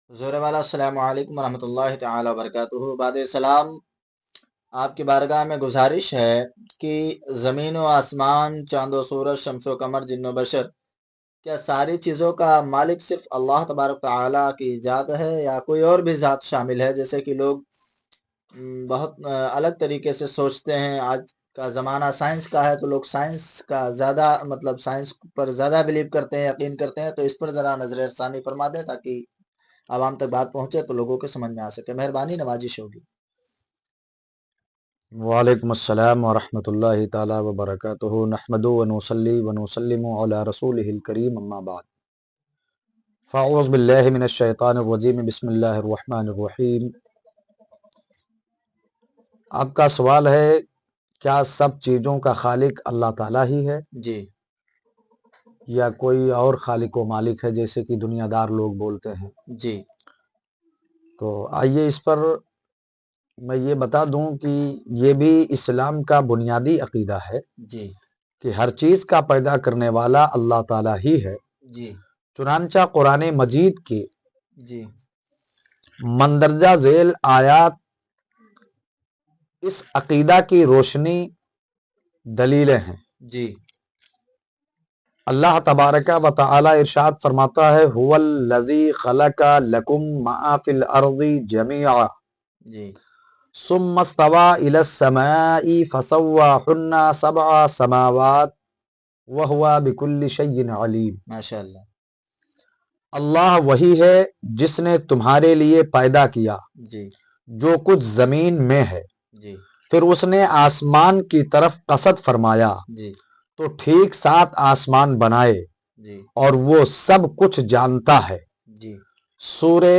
زور والا السلام علیکم ورحمۃ اللہ تعالی وبرکاتہ۔ بعد سلام، آپ کی بارگاہ میں گزارش ہے کہ زمین و آسمان، چاند و سورج، شمس و قمر، جن و بشر، کیا ساری چیزوں کا مالک صرف اللہ تبارک تعالی کی ذات ہے یا کوئی اور بھی ذات شامل ہے؟ جیسے کہ لوگ بہت الگ طریقے سے سوچتے ہیں۔ آج کا زمانہ سائنس کا ہے تو لوگ سائنس کا زیادہ سائنس پر زیادہ بلیو کرتے ہیں، یقین کرتے ہیں۔ تو اس پر ذرا نظر ثانی فرما دیں تاکہ عوام تک بات پہنچے تو لوگوں کے سمجھ میں آ سکے، مہربانی نوازش ہوگی۔ وعلیکم السلام ورحمۃ اللہ تعالی وبرکاتہ، نحمدہ ونصلی ونسلم علی رسولہ الکریم، اما بعد فاعوذ باللہ من الشیطان الرجیم، بسم اللہ الرحمن الرحیم۔ آپ کا سوال ہے کیا سب چیزوں کا خالق اللہ تعالیٰ ہی ہے جی یا کوئی اور خالق و مالک ہے جیسے کہ دنیا دار لوگ بولتے ہیں؟ جی تو آئیے اس پر میں یہ بتا دوں کہ یہ بھی اسلام کا بنیادی عقیدہ ہے جی کہ ہر چیز کا پیدا کرنے والا اللہ تعالیٰ ہی ہے۔ جی چنانچہ قرآن مجید کی جی مندرجہ ذیل آیات اس عقیدہ کی روشنی دلیلیں ہیں۔ جی اللہ تبارک و تعالی ارشاد فرماتا ہے هو الذی خلق لکم ما فی الارض جمیعا جی ثم استوى الى السماء فسواهن سبع سماوات وهو بكل شیء علیم۔ ماشاء اللہ۔ اللہ وہی ہے جس نے تمہارے لیے پیدا کیا جی جو کچھ زمین میں ہے، جی پھر اس نے آسمان کی طرف قصد فرمایا جی تو ٹھیک 7 آسمان بنائے، جی اور وہ سب کچھ جانتا ہے۔ جی سورہ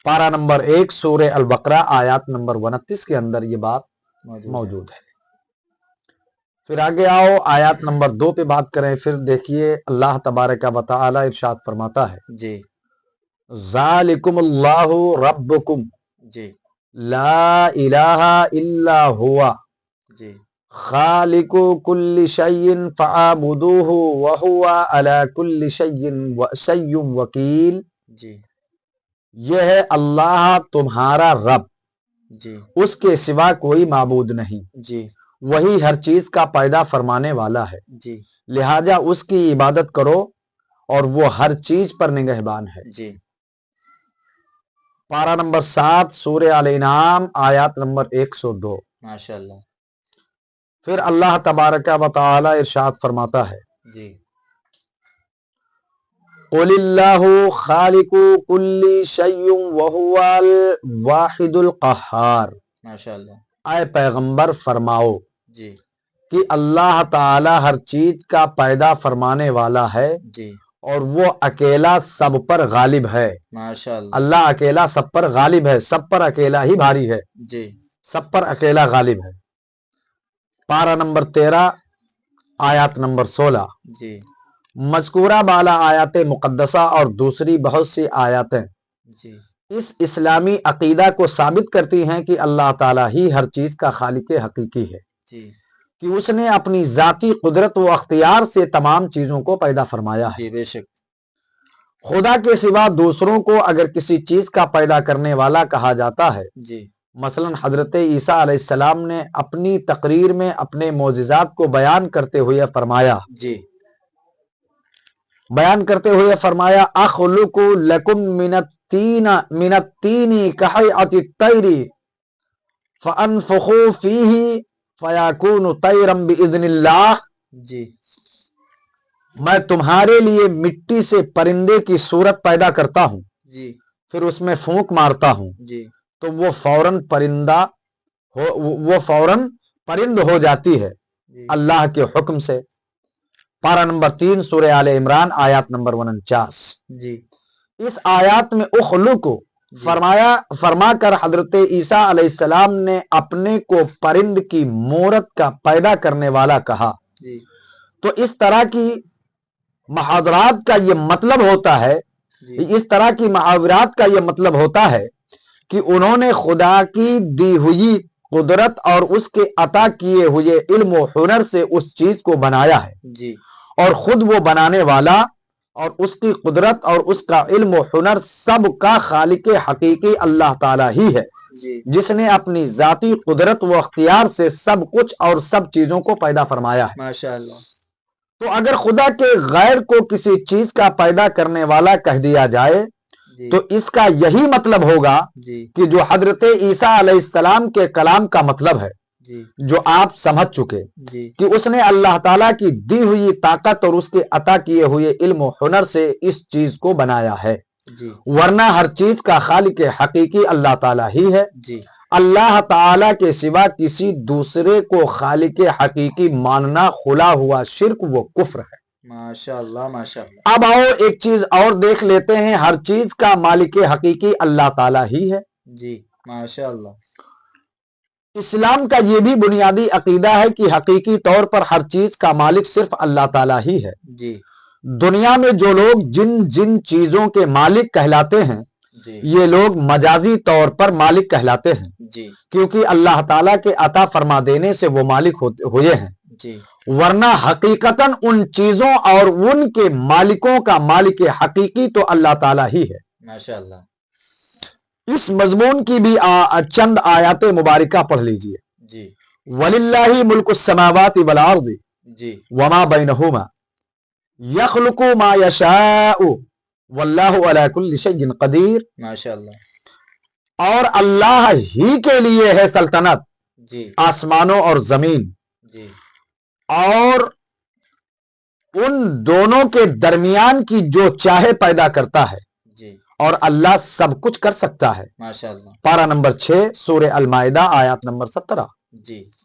پارہ نمبر 1 سورہ البقرہ آیات نمبر 29 کے اندر یہ بات موجود ہے۔ پھر آگے آؤ آیات نمبر 2 پہ بات کریں۔ پھر دیکھیے اللہ تبارک و تعالی ارشاد فرماتا ہے جی ذالکم اللہ ربکم جی لا الہ الا ہوا جی خالق کل شیء فاعبدوہ وہو علی کل شیء وکیل۔ جی یہ ہے اللہ تمہارا رب، جی اس کے سوا کوئی معبود نہیں، جی وہی ہر چیز کا پیدا فرمانے والا ہے، جی لہذا اس کی عبادت کرو اور وہ ہر چیز پر نگہبان ہے۔ جی پارہ نمبر 7 سورہ آل انعام آیات نمبر 102۔ ماشاء اللہ۔ پھر اللہ تبارک و تعالی ارشاد فرماتا ہے جی قل اللہ خالق کل شیء وہو الواحد القہار۔ ماشاء اللہ۔ اے پیغمبر فرماؤ جی کہ اللہ تعالی ہر چیز کا پیدا فرمانے والا ہے جی اور وہ اکیلا سب پر غالب ہے۔ ماشاء اللہ۔ اللہ اکیلا سب پر غالب ہے، سب پر اکیلا ہی بھاری ہے، جی سب پر اکیلا غالب ہے۔ پارہ نمبر 13 آیات نمبر 16۔ جی مذکورہ بالا آیات مقدسہ اور دوسری بہت سی آیاتیں جی اس اسلامی عقیدہ کو ثابت کرتی ہیں کہ اللہ تعالیٰ ہی ہر چیز کا خالق حقیقی ہے، جی کہ اس نے اپنی ذاتی قدرت و اختیار سے تمام چیزوں کو پیدا فرمایا ہے۔ جی بے شک۔ خدا کے سوا دوسروں کو اگر کسی چیز کا پیدا کرنے والا کہا جاتا ہے، جی مثلا حضرت عیسیٰ علیہ السلام نے اپنی تقریر میں اپنے معجزات کو بیان کرتے ہوئے فرمایا اخلق لکم من الطین کہیئۃ الطیر فانفخ فیہ فیکون طیرا باذن اللہ۔ جی میں تمہارے لیے مٹی سے پرندے کی صورت پیدا کرتا ہوں، جی پھر اس میں پھونک مارتا ہوں جی تو وہ فوراً پرند ہو جاتی ہے جی اللہ کے حکم سے۔ پارہ نمبر 3 سورہ آل عمران آیات نمبر 49۔ جی اس آیات میں اخلق جی فرما کر حضرت عیسیٰ علیہ السلام نے اپنے کو پرند کی مورت کا پیدا کرنے والا کہا۔ جی تو اس طرح کی محاورات کا یہ مطلب ہوتا ہے، اس طرح کی محاورات کا یہ مطلب ہوتا ہے کہ انہوں نے خدا کی دی ہوئی قدرت اور اس کے عطا کیے ہوئے علم و ہنر سے اس چیز کو بنایا ہے، جی اور خود وہ بنانے والا اور اس کی قدرت اور اس کا علم و ہنر سب کا خالق حقیقی اللہ تعالیٰ ہی ہے، جس نے اپنی ذاتی قدرت و اختیار سے سب کچھ اور سب چیزوں کو پیدا فرمایا ہے۔ ماشاءاللہ۔ تو اگر خدا کے غیر کو کسی چیز کا پیدا کرنے والا کہہ دیا جائے تو اس کا یہی مطلب ہوگا کہ جو حضرت عیسیٰ علیہ السلام کے کلام کا مطلب ہے، جو آپ سمجھ چکے کہ اس نے اللہ تعالیٰ کی دی ہوئی طاقت اور اس کے عطا کیے ہوئے علم و ہنر سے اس چیز کو بنایا ہے، ورنہ ہر چیز کا خالق حقیقی اللہ تعالیٰ ہی ہے۔ اللہ تعالیٰ کے سوا کسی دوسرے کو خالق حقیقی ماننا خلا ہوا شرک و کفر ہے۔ ماشاءاللہ ماشاءاللہ۔ اب آؤ ایک چیز اور دیکھ لیتے ہیں، ہر چیز کا مالک حقیقی اللہ تعالیٰ ہی ہے۔ جی ماشاءاللہ۔ اسلام کا یہ بھی بنیادی عقیدہ ہے کہ حقیقی طور پر ہر چیز کا مالک صرف اللہ تعالیٰ ہی ہے۔ دنیا میں جو لوگ جن جن چیزوں کے مالک کہلاتے ہیں یہ لوگ مجازی طور پر مالک کہلاتے ہیں، کیونکہ اللہ تعالیٰ کے عطا فرما دینے سے وہ مالک ہوئے ہیں، ورنہ حقیقتاً ان چیزوں اور ان کے مالکوں کا مالک حقیقی تو اللہ تعالیٰ ہی ہے۔ ماشاءاللہ۔ اس مضمون کی بھی چند آیات مبارکہ پڑھ لیجئے۔ وَلِلَّهِ مُلْكُ السَّمَاوَاتِ وَالْأَرْضِ وَمَا بَيْنَهُمَا يَخْلُقُ مَا يَشَاءُ وَاللَّهُ عَلَى كُلِّ شَيْءٍ قَدِيرٌ۔ ماشاءاللہ۔ اور اللہ ہی کے لیے ہے سلطنت آسمانوں اور زمین، اور ان دونوں کے درمیان کی جو چاہے پیدا کرتا ہے، اور اللہ سب کچھ کر سکتا ہے۔ ماشاءاللہ۔ پارہ نمبر 6 سورہ المائدہ آیات نمبر 17۔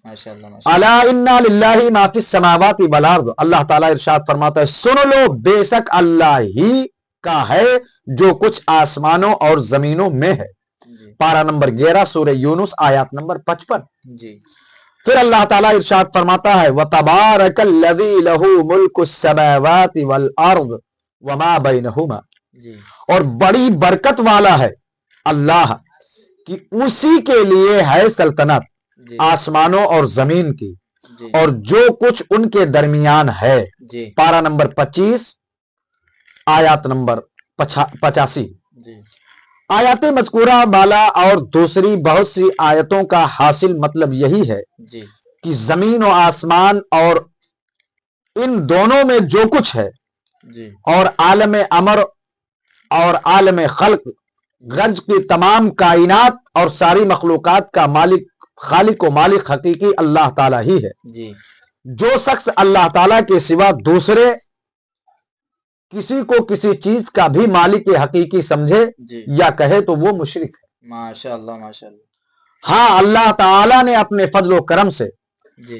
ماشاءاللہ۔ الا ان للہ ما فی السماوات والارض، اللہ تعالیٰ ارشاد فرماتا ہے سن لو بے شک اللہ ہی کا ہے جو کچھ آسمانوں اور زمینوں میں ہے۔ پارہ نمبر 11 سورہ یونس آیات نمبر 55۔ پھر اللہ تعالیٰ ارشاد فرماتا ہے وَتَبَارَكَ الَّذِي لَهُ مُلْكُ السَّمَاوَاتِ وَالْأَرْضِ وَمَا بَيْنَهُمَا، اور بڑی برکت والا ہے اللہ کہ اسی کے لیے ہے سلطنت آسمانوں اور زمین کی اور جو کچھ ان کے درمیان ہے۔ پارہ نمبر 25 آیات نمبر 85۔ آیات مذکورہ بالا اور دوسری بہت سی آیتوں کا حاصل مطلب یہی ہے کہ زمین و آسمان اور ان دونوں میں جو کچھ ہے اور عالم امر اور عالم خلق غرض کی تمام کائنات اور ساری مخلوقات کا مالک خالق و مالک حقیقی اللہ تعالیٰ ہی ہے۔ جو شخص اللہ تعالیٰ کے سوا دوسرے کسی کو کسی چیز کا بھی مالک حقیقی سمجھے یا کہے تو وہ مشرک ہے۔ ماشاءاللہ ماشاءاللہ۔ ہاں اللہ تعالیٰ نے اپنے فضل و کرم سے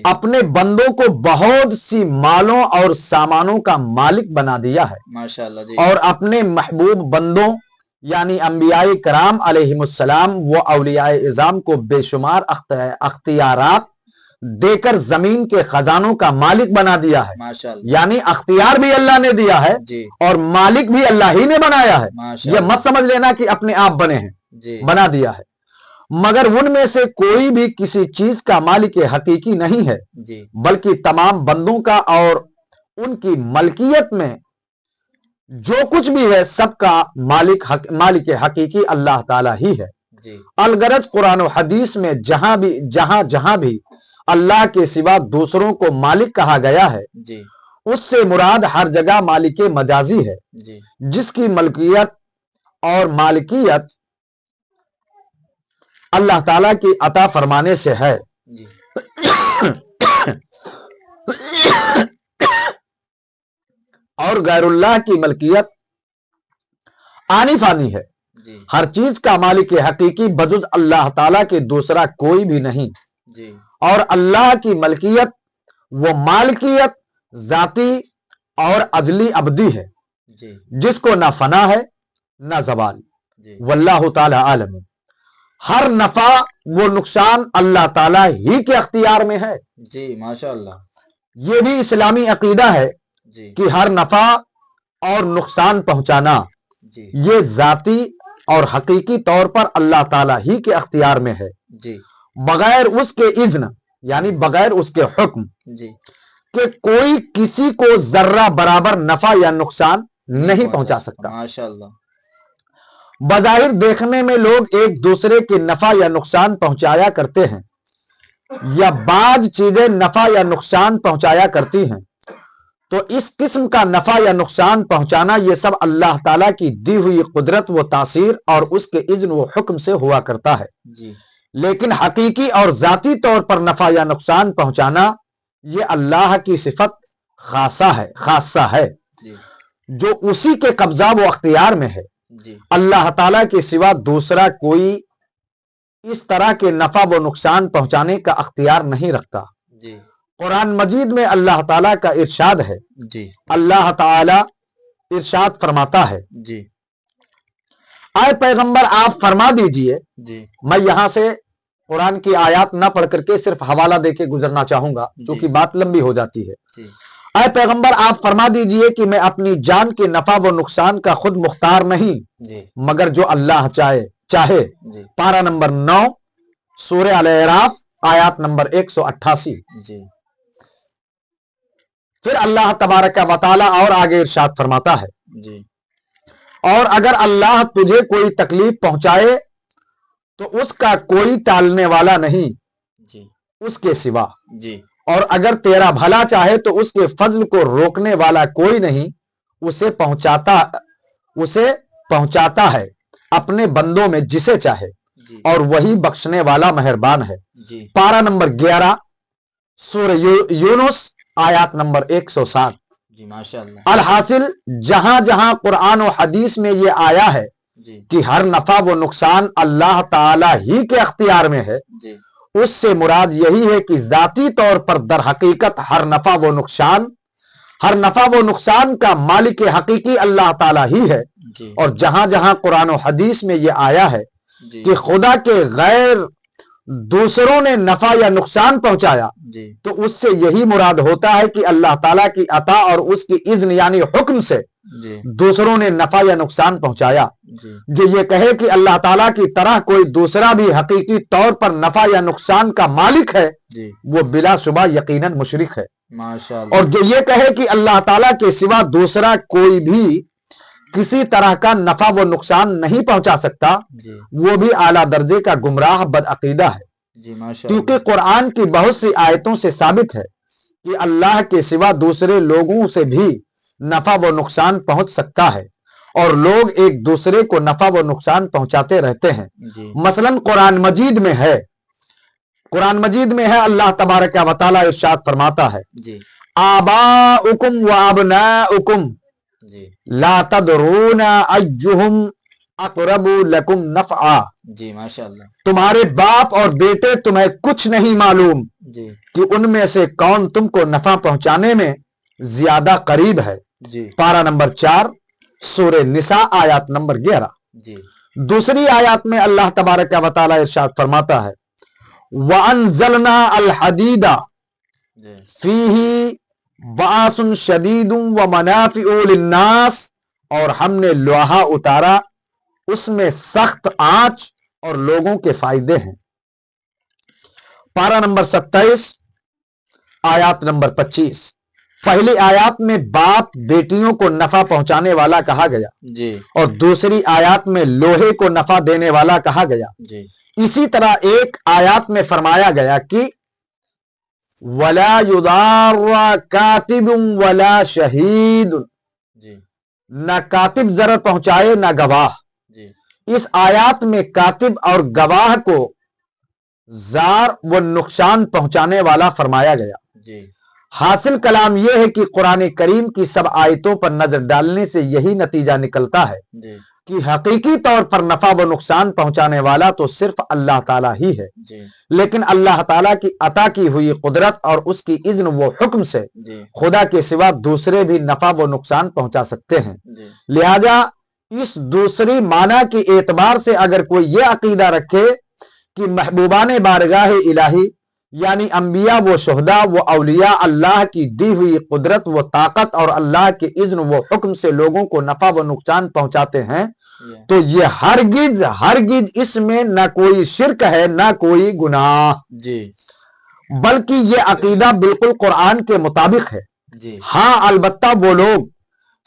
اپنے بندوں کو بہت سی مالوں اور سامانوں کا مالک بنا دیا ہے، ماشاءاللہ۔ اور اپنے محبوب بندوں یعنی انبیاء کرام علیہم السلام و اولیاء اعظام کو بے شمار اختیارات دے کر زمین کے خزانوں کا مالک بنا دیا ہے۔ ماشاءاللہ۔ یعنی اختیار بھی اللہ نے دیا ہے اور مالک بھی اللہ ہی نے بنایا ہے۔ یہ مت سمجھ لینا کہ اپنے آپ بنے ہیں، بنا دیا ہے، مگر ان میں سے کوئی بھی کسی چیز کا مالک حقیقی نہیں ہے، بلکہ تمام بندوں کا اور ان کی ملکیت میں جو کچھ بھی ہے سب کا مالک حقیقی اللہ تعالیٰ ہی ہے۔ الغرض قرآن و حدیث میں جہاں بھی اللہ کے سوا دوسروں کو مالک کہا گیا ہے اس سے مراد ہر جگہ مالک مجازی ہے، جس کی ملکیت اور مالکیت اللہ تعالیٰ کی عطا فرمانے سے ہے، اور غیر اللہ کی ملکیت آنی فانی ہے۔ ہر چیز کا مالک حقیقی بجز اللہ تعالیٰ کے دوسرا کوئی بھی نہیں، اور اللہ کی ملکیت وہ مالکیت ذاتی اور ازلی ابدی ہے جس کو نہ فنا ہے نہ زوال۔ واللہ تعالی عالم۔ ہر نفع وہ نقصان اللہ تعالیٰ ہی کے اختیار میں ہے۔ ماشاءاللہ۔ یہ بھی اسلامی عقیدہ ہے کہ ہر نفع اور نقصان پہنچانا یہ ذاتی اور حقیقی طور پر اللہ تعالیٰ ہی کے اختیار میں ہے، بغیر اس کے اذن یعنی بغیر اس کے حکم کہ کوئی کسی کو ذرہ برابر نفع یا نقصان نہیں پہنچا سکتا۔ ماشاءاللہ۔ بظاہر دیکھنے میں لوگ ایک دوسرے کے نفع یا نقصان پہنچایا کرتے ہیں یا بعض چیزیں نفع یا نقصان پہنچایا کرتی ہیں، تو اس قسم کا نفع یا نقصان پہنچانا یہ سب اللہ تعالیٰ کی دی ہوئی قدرت و تاثیر اور اس کے اذن و حکم سے ہوا کرتا ہے جی۔ لیکن حقیقی اور ذاتی طور پر نفع یا نقصان پہنچانا یہ اللہ کی صفت خاصہ ہے جی۔ جو اسی کے قبضہ و اختیار میں ہے۔ جی۔ اللہ تعالیٰ کے سوا دوسرا کوئی اس طرح کے نفع و نقصان پہنچانے کا اختیار نہیں رکھتا۔ جی۔ قرآن مجید میں اللہ تعالیٰ کا ارشاد ہے۔ جی۔ اللہ تعالیٰ ارشاد فرماتا ہے، جی۔ اے پیغمبر آپ فرما دیجئے۔ جی۔ میں یہاں سے قرآن کی آیات نہ پڑھ کر کے صرف حوالہ دے کے گزرنا چاہوں گا کیونکہ بات لمبی ہو جاتی ہے۔ جی۔ اے پیغمبر آپ فرما دیجئے کہ میں اپنی جان کے نفع و نقصان کا خود مختار نہیں، جی۔ مگر جو اللہ چاہے۔ جی۔ پارہ نمبر 9 سورہ الاعراف آیات نمبر 188۔ جی۔ پھر اللہ تبارک و تعالی اور آگے ارشاد فرماتا ہے، جی۔ اور اگر اللہ تجھے کوئی تکلیف پہنچائے تو اس کا کوئی ٹالنے والا نہیں جی۔ اس کے سوا، جی۔ اور اگر تیرا بھلا چاہے تو اس کے فضل کو روکنے والا کوئی نہیں، اسے پہنچاتا ہے اپنے بندوں میں جسے چاہے، جی۔ اور وہی بخشنے والا مہربان ہے۔ جی۔ پارہ نمبر 11 سورہ یونس آیات نمبر 107۔ جی۔ ماشاءاللہ۔ الحاصل جہاں جہاں قرآن و حدیث میں یہ آیا ہے جی۔ کہ ہر نفع و نقصان اللہ تعالی ہی کے اختیار میں ہے، جی۔ اس سے مراد یہی ہے کہ ذاتی طور پر در حقیقت ہر نفع و نقصان کا مالک حقیقی اللہ تعالی ہی ہے۔ جی۔ اور جہاں جہاں قرآن و حدیث میں یہ آیا ہے جی۔ کہ خدا کے غیر دوسروں نے نفع یا نقصان پہنچایا، جی۔ تو اس سے یہی مراد ہوتا ہے کہ اللہ تعالیٰ کی عطا اور اس کی اذن یعنی حکم سے جی۔ دوسروں نے نفع یا نقصان پہنچایا۔ جی۔ جو یہ کہے کہ اللہ تعالیٰ کی طرح کوئی دوسرا بھی حقیقی طور پر نفع یا نقصان کا مالک ہے، جی۔ وہ بلا شبہ یقیناً مشرک ہے۔ ماشاءاللہ۔ اور جو یہ کہے کہ اللہ تعالیٰ کے سوا دوسرا کوئی بھی کسی طرح کا نفع و نقصان نہیں پہنچا سکتا، جی۔ وہ بھی اعلیٰ درجے کا گمراہ بدعقیدہ ہے۔ جی۔ ماشاءاللہ۔ کیونکہ قرآن کی بہت سی آیتوں سے ثابت ہے کہ اللہ کے سوا دوسرے لوگوں سے بھی نفع و نقصان پہنچ سکتا ہے، اور لوگ ایک دوسرے کو نفع و نقصان پہنچاتے رہتے ہیں۔ جی۔ مثلا قرآن مجید میں ہے اللہ تبارک و تعالی ارشاد فرماتا ہے، جی۔ آباؤکم و ابناؤکم جی۔ لا تدرون ایہم اقرب لکم نفعا۔ جی۔ ماشاءاللہ۔ تمہارے باپ اور بیٹے تمہیں کچھ نہیں معلوم جی۔ کہ ان میں سے کون تم کو نفع پہنچانے میں زیادہ قریب ہے۔ جی۔ پارہ نمبر 4 سورہ نساء آیات نمبر 11۔ جی۔ دوسری آیات میں اللہ تبارک و تعالی ارشاد فرماتا ہے، وَأَنزَلْنَا الْحَدِيدَ جی۔ فِيهِ بَعْثٌ شَدِيدٌ وَمَنَافِعُ لِلنَّاسِ، اور ہم نے لوہا اتارا، اس میں سخت آنچ اور لوگوں کے فائدے ہیں۔ پارہ نمبر 27 آیات نمبر 25۔ پہلی آیات میں باپ بیٹیوں کو نفع پہنچانے والا کہا گیا، جی۔ اور دوسری آیات میں لوہے کو نفع دینے والا کہا گیا۔ جی۔ اسی طرح ایک آیات میں فرمایا گیا کہ وَلَا يُضَارَّ كَاتِبٌ وَلَا شَهِيدٌ، جی۔ نہ کاتب ضرر پہنچائے نہ گواہ۔ جی۔ اس آیات میں کاتب اور گواہ کو ضار و نقصان پہنچانے والا فرمایا گیا۔ جی۔ حاصل کلام یہ ہے کہ قرآن کریم کی سب آیتوں پر نظر ڈالنے سے یہی نتیجہ نکلتا ہے جی۔ کہ حقیقی طور پر نفع و نقصان پہنچانے والا تو صرف اللہ تعالیٰ ہی ہے، جی۔ لیکن اللہ تعالیٰ کی عطا کی ہوئی قدرت اور اس کی اذن و حکم سے جی۔ خدا کے سوا دوسرے بھی نفع و نقصان پہنچا سکتے ہیں۔ جی۔ لہذا اس دوسری معنی کے اعتبار سے اگر کوئی یہ عقیدہ رکھے کہ محبوبان بارگاہ الہی یعنی انبیاء و شہداء و اولیاء اللہ کی دی ہوئی قدرت و طاقت اور اللہ کے اذن و حکم سے لوگوں کو نفع و نقصان پہنچاتے ہیں، تو یہ ہرگز اس میں نہ کوئی شرک ہے نہ کوئی گناہ، جی۔ بلکہ یہ عقیدہ بالکل قرآن کے مطابق ہے۔ جی۔ ہاں البتہ وہ لوگ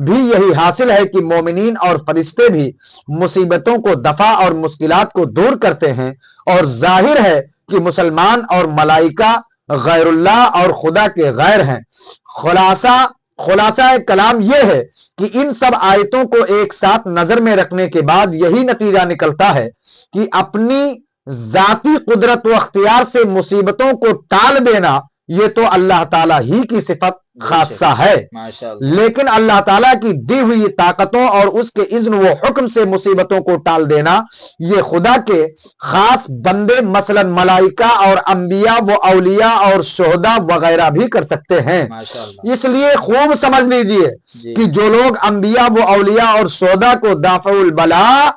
بھی یہی حاصل ہے کہ مومنین اور فرشتے بھی مصیبتوں کو دفع اور مشکلات کو دور کرتے ہیں، اور ظاہر ہے کہ مسلمان اور ملائکہ غیر اللہ اور خدا کے غیر ہیں۔ خلاصہ کلام یہ ہے کہ ان سب آیتوں کو ایک ساتھ نظر میں رکھنے کے بعد یہی نتیجہ نکلتا ہے کہ اپنی ذاتی قدرت و اختیار سے مصیبتوں کو ٹال دینا یہ تو اللہ تعالیٰ ہی کی صفت خاصہ ہے، لیکن اللہ تعالیٰ کی دی ہوئی طاقتوں اور اس کے اذن و حکم سے مصیبتوں کو ٹال دینا یہ خدا کے خاص بندے مثلا ملائکہ اور انبیاء و اولیاء اور شہداء وغیرہ بھی کر سکتے ہیں۔ اس لیے خوب سمجھ لیجئے کہ جو لوگ انبیاء و اولیاء اور شہداء کو دافع البلاء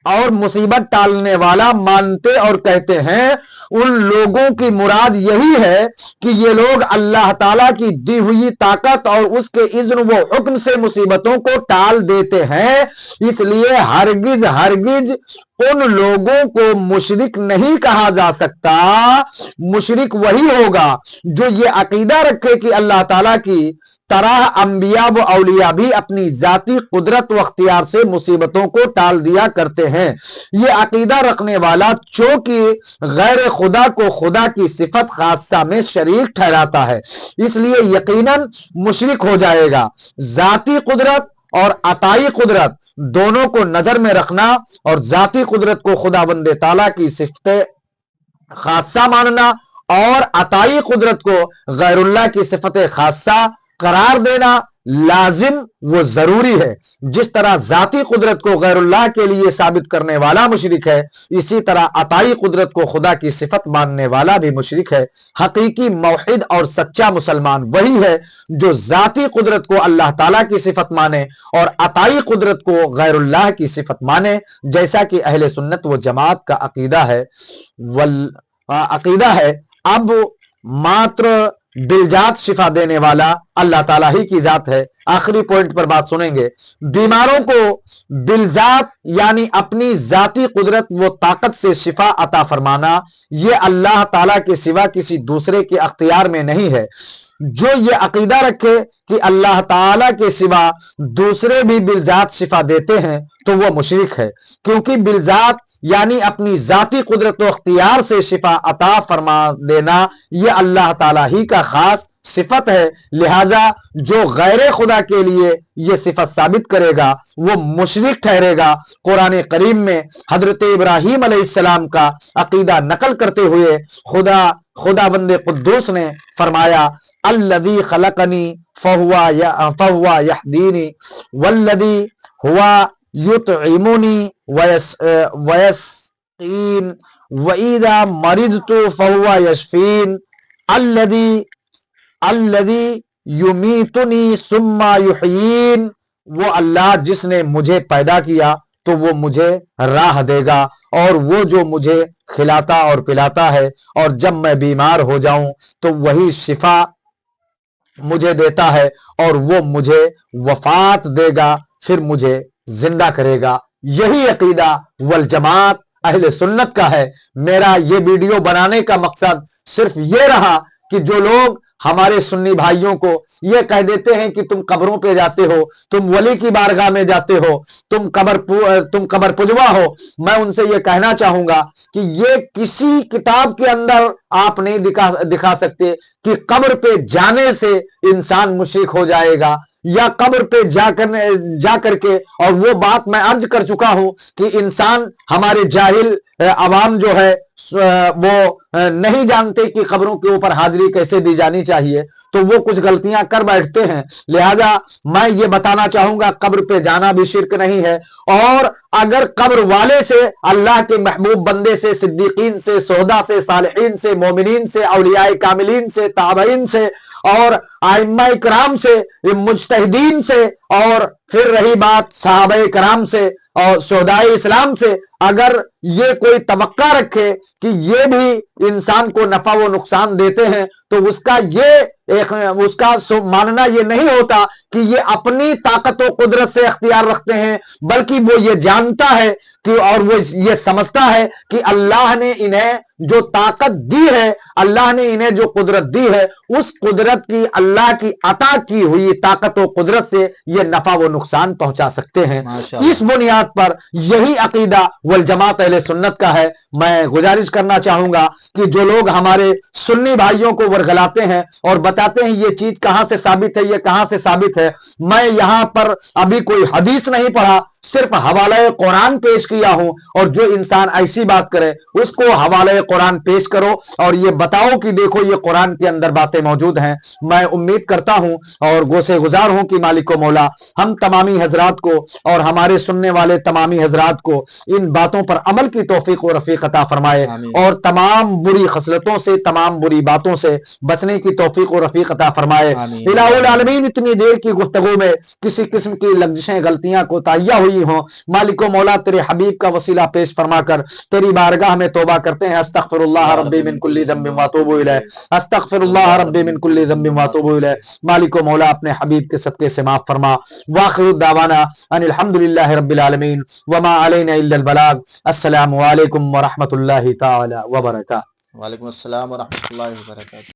اور مصیبت ٹالنے والا مانتے اور کہتے ہیں، ان لوگوں کی مراد یہی ہے کہ یہ لوگ اللہ تعالیٰ کی دی ہوئی طاقت اور اس کے اذن و حکم سے مصیبتوں کو ٹال دیتے ہیں۔ اس لیے ہرگز ان لوگوں کو مشرک نہیں کہا جا سکتا۔ مشرک وہی ہوگا جو یہ عقیدہ رکھے کہ اللہ تعالیٰ کی طرح انبیاء و اولیاء بھی اپنی ذاتی قدرت و اختیار سے مصیبتوں کو ٹال دیا کرتے ہیں۔ یہ عقیدہ رکھنے والا چونکہ غیر خدا کو خدا کی صفت خاصہ میں شریک ٹھہراتا ہے، اس لیے یقیناً مشرک ہو جائے گا۔ ذاتی قدرت اور عطائی قدرت دونوں کو نظر میں رکھنا اور ذاتی قدرت کو خداوند تعالیٰ کی صفت خاصہ ماننا اور عطائی قدرت کو غیر اللہ کی صفت خاصہ قرار دینا لازم و ضروری ہے۔ جس طرح ذاتی قدرت کو غیر اللہ کے لیے ثابت کرنے والا مشرک ہے، اسی طرح عطائی قدرت کو خدا کی صفت ماننے والا بھی مشرک ہے۔ حقیقی موحد اور سچا مسلمان وہی ہے جو ذاتی قدرت کو اللہ تعالیٰ کی صفت مانے اور عطائی قدرت کو غیر اللہ کی صفت مانے، جیسا کہ اہل سنت و جماعت کا عقیدہ ہے۔ اب ماتر بالذات شفا دینے والا اللہ تعالیٰ ہی کی ذات ہے۔ آخری پوائنٹ پر بات سنیں گے۔ بیماروں کو بالذات یعنی اپنی ذاتی قدرت و طاقت سے شفا عطا فرمانا یہ اللہ تعالیٰ کے سوا کسی دوسرے کے اختیار میں نہیں ہے۔ جو یہ عقیدہ رکھے کہ اللہ تعالیٰ کے سوا دوسرے بھی بالذات شفا دیتے ہیں تو وہ مشرک ہے، کیونکہ بالذات یعنی اپنی ذاتی قدرت و اختیار سے شفا عطا فرما دینا یہ اللہ تعالیٰ ہی کا خاص صفت ہے، لہذا جو غیر خدا کے لیے یہ صفت ثابت کرے گا وہ مشرک ٹھہرے گا۔ قرآن کریم میں حضرت ابراہیم علیہ السلام کا عقیدہ نقل کرتے ہوئے خداوند قدوس نے فرمایا، الذی خلقنی فہو یہدینی والذی ہوا یطعمنی ویسقین وَإِذَا مَرِضْتُ فَهُوَ يَشْفِينِ الَّذِي يُمِيتُنِي ثُمَّ يُحْيِينِ۔ وہ اللہ جس نے مجھے پیدا کیا تو وہ مجھے راہ دے گا، اور وہ جو مجھے کھلاتا اور پلاتا ہے، اور جب میں بیمار ہو جاؤں تو وہی شفا مجھے دیتا ہے، اور وہ مجھے وفات دے گا پھر مجھے زندہ کرے گا۔ یہی عقیدہ والجماعت اہل سنت کا ہے۔ میرا یہ ویڈیو بنانے کا مقصد صرف یہ رہا کہ جو لوگ ہمارے سنی بھائیوں کو یہ کہہ دیتے ہیں کہ تم قبروں پہ جاتے ہو، تم ولی کی بارگاہ میں جاتے ہو، تم قبر پجوا ہو، میں ان سے یہ کہنا چاہوں گا کہ یہ کسی کتاب کے اندر آپ نہیں دکھا سکتے کہ قبر پہ جانے سے انسان مشرک ہو جائے گا، یا قبر پہ جا کر کے، اور وہ بات میں عرض کر چکا ہوں کہ انسان ہمارے جاہل عوام جو ہے وہ نہیں جانتے کہ قبروں کے اوپر حاضری کیسے دی جانی چاہیے، تو وہ کچھ غلطیاں کر بیٹھتے ہیں۔ لہذا میں یہ بتانا چاہوں گا قبر پہ جانا بھی شرک نہیں ہے، اور اگر قبر والے سے، اللہ کے محبوب بندے سے، صدیقین سے، شہداء سے، صالحین سے، مومنین سے، اولیاء کاملین سے، تابعین سے، اور ائمہ کرام سے، مجتہدین سے، اور پھر رہی بات صحابہ کرام سے اور شہداء اسلام سے، اگر یہ کوئی توقع رکھے کہ یہ بھی انسان کو نفع و نقصان دیتے ہیں تو اس کا ماننا یہ نہیں ہوتا کہ یہ اپنی طاقت و قدرت سے اختیار رکھتے ہیں، بلکہ وہ یہ جانتا ہے کہ اور وہ یہ سمجھتا ہے کہ اللہ نے انہیں جو طاقت دی ہے، اللہ نے انہیں جو قدرت دی ہے، اس قدرت کی اللہ کی عطا کی ہوئی طاقت و قدرت سے یہ نفع و نقصان پہنچا سکتے ہیں۔ اس بنیاد پر یہی عقیدہ والجماعت اہل سنت کا ہے۔ میں گزارش کرنا چاہوں گا کہ جو لوگ ہمارے سنی بھائیوں کو ورغلاتے ہیں اور بتاتے ہیں یہ چیز کہاں سے ثابت ہے، یہ کہاں سے ثابت ہے، میں یہاں پر ابھی کوئی حدیث نہیں پڑھا، صرف حوالہ قرآن پیش کیا ہوں، اور جو انسان ایسی بات کرے اس کو حوالہ قرآن پیش کرو اور یہ بتاؤ کہ دیکھو یہ قرآن کے اندر باتیں موجود ہیں۔ میں امید کرتا ہوں اور گوشے گزار ہوں کہ مالک و مولا ہم تمامی حضرات کو اور ہمارے سننے والے تمامی حضرات کو ان باتوں پر عمل کی توفیق و رفیق عطا فرمائے، اور تمام بری خصلتوں سے، تمام بری باتوں سے بچنے کی توفیق و رفیق عطا فرمائے۔ الہ العالمین اتنی دیر کی گفتگو میں کسی قسم کی لغزشیں، غلطیاں، کوتاہیاں ہوئی ہوں، مالک و مولا تیرے حبیب کا وسیلہ پیش فرما کر تیری بارگاہ میں توبہ کرتے ہیں۔ استغفر اللہ ربی من کل ذنب واتوب الیہ، استغفر اللہ ربی من کل ذنب واتوب الیہ۔ مالک و مولا اپنے حبیب کے صدقے سے معاف فرما۔ واخر دعوانا ان الحمدللہ رب العالمین وما علینا الا البلاغ۔ السلام علیکم ورحمۃ اللہ تعالی وبرکاتہ۔ وعلیکم السلام ورحمۃ اللہ وبرکاتہ۔